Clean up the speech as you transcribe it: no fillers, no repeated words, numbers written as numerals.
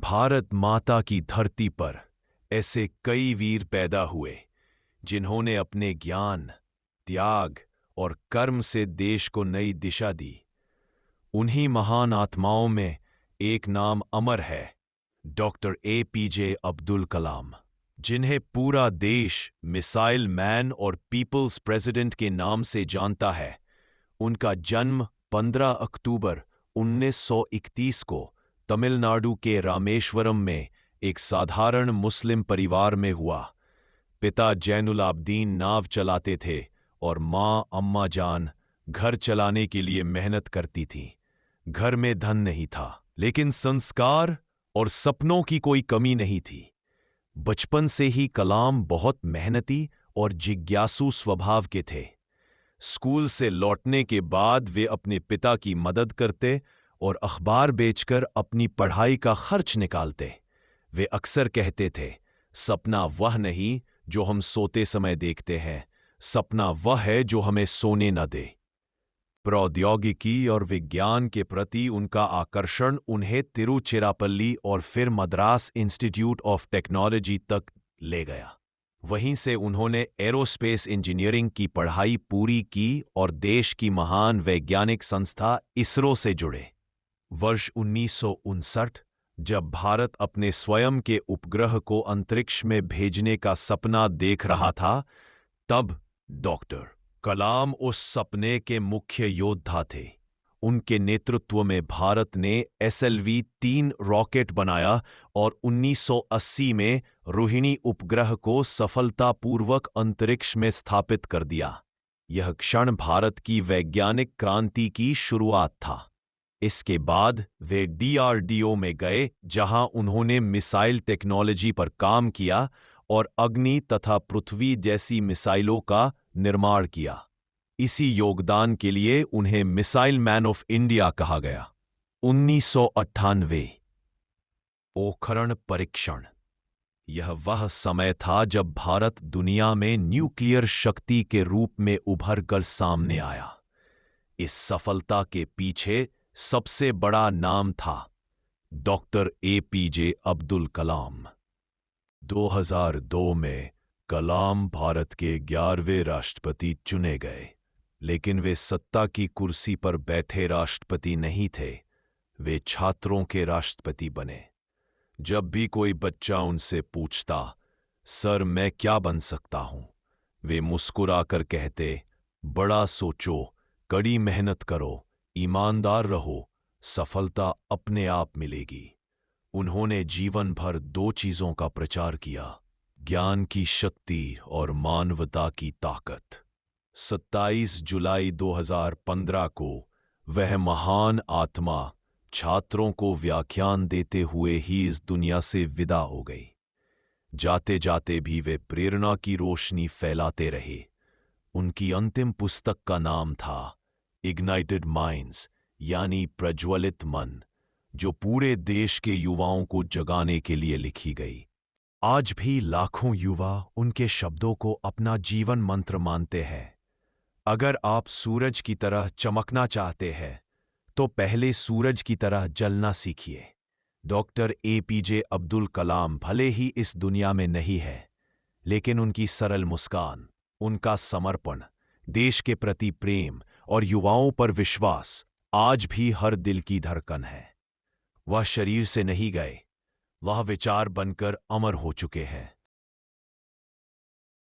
भारत माता की धरती पर ऐसे कई वीर पैदा हुए जिन्होंने अपने ज्ञान, त्याग और कर्म से देश को नई दिशा दी। उन्हीं महान आत्माओं में एक नाम अमर है, डॉक्टर APJ अब्दुल कलाम, जिन्हें पूरा देश मिसाइल मैन और पीपल्स प्रेसिडेंट के नाम से जानता है। उनका जन्म 15 अक्टूबर 1931 को तमिलनाडु के रामेश्वरम में एक साधारण मुस्लिम परिवार में हुआ। पिता जैनुल आबदीन नाव चलाते थे और माँ अम्मा जान घर चलाने के लिए मेहनत करती थीं। घर में धन नहीं था, लेकिन संस्कार और सपनों की कोई कमी नहीं थी। बचपन से ही कलाम बहुत मेहनती और जिज्ञासु स्वभाव के थे। स्कूल से लौटने के बाद वे अपने पिता की मदद करते और अखबार बेचकर अपनी पढ़ाई का खर्च निकालते। वे अक्सर कहते थे, सपना वह नहीं जो हम सोते समय देखते हैं, सपना वह है जो हमें सोने न दे। प्रौद्योगिकी और विज्ञान के प्रति उनका आकर्षण उन्हें तिरुचिरापल्ली और फिर मद्रास इंस्टीट्यूट ऑफ टेक्नोलॉजी तक ले गया। वहीं से उन्होंने एरोस्पेस इंजीनियरिंग की पढ़ाई पूरी की और देश की महान वैज्ञानिक संस्था इसरो से जुड़े। वर्ष 1959, जब भारत अपने स्वयं के उपग्रह को अंतरिक्ष में भेजने का सपना देख रहा था, तब डॉक्टर कलाम उस सपने के मुख्य योद्धा थे। उनके नेतृत्व में भारत ने SLV-3 रॉकेट बनाया और 1980 में रोहिणी उपग्रह को सफलतापूर्वक अंतरिक्ष में स्थापित कर दिया। यह क्षण भारत की वैज्ञानिक क्रांति की शुरुआत था। इसके बाद वे DRDO में गए, जहां उन्होंने मिसाइल टेक्नोलॉजी पर काम किया और अग्नि तथा पृथ्वी जैसी मिसाइलों का निर्माण किया। इसी योगदान के लिए उन्हें मिसाइल मैन ऑफ इंडिया कहा गया। 1998 पोखरण परीक्षण। यह वह समय था जब भारत दुनिया में न्यूक्लियर शक्ति के रूप में उभर कर सामने आया। इस सफलता के पीछे सबसे बड़ा नाम था डॉक्टर APJ अब्दुल कलाम। 2002 में कलाम भारत के 11वें राष्ट्रपति चुने गए, लेकिन वे सत्ता की कुर्सी पर बैठे राष्ट्रपति नहीं थे, वे छात्रों के राष्ट्रपति बने। जब भी कोई बच्चा उनसे पूछता, सर मैं क्या बन सकता हूं, वे मुस्कुराकर कहते, बड़ा सोचो, कड़ी मेहनत करो, ईमानदार रहो, सफलता अपने आप मिलेगी। उन्होंने जीवन भर दो चीजों का प्रचार किया, ज्ञान की शक्ति और मानवता की ताकत। 27 जुलाई 2015 को वह महान आत्मा छात्रों को व्याख्यान देते हुए ही इस दुनिया से विदा हो गई। जाते जाते भी वे प्रेरणा की रोशनी फैलाते रहे। उनकी अंतिम पुस्तक का नाम था इग्नाइटेड माइंड्स, यानी प्रज्वलित मन, जो पूरे देश के युवाओं को जगाने के लिए लिखी गई। आज भी लाखों युवा उनके शब्दों को अपना जीवन मंत्र मानते हैं। अगर आप सूरज की तरह चमकना चाहते हैं, तो पहले सूरज की तरह जलना सीखिए। डॉक्टर APJ अब्दुल कलाम भले ही इस दुनिया में नहीं है, लेकिन उनकी सरल मुस्कान, उनका समर्पण, देश के प्रति प्रेम और युवाओं पर विश्वास आज भी हर दिल की धड़कन है। वह शरीर से नहीं गए, वह विचार बनकर अमर हो चुके हैं।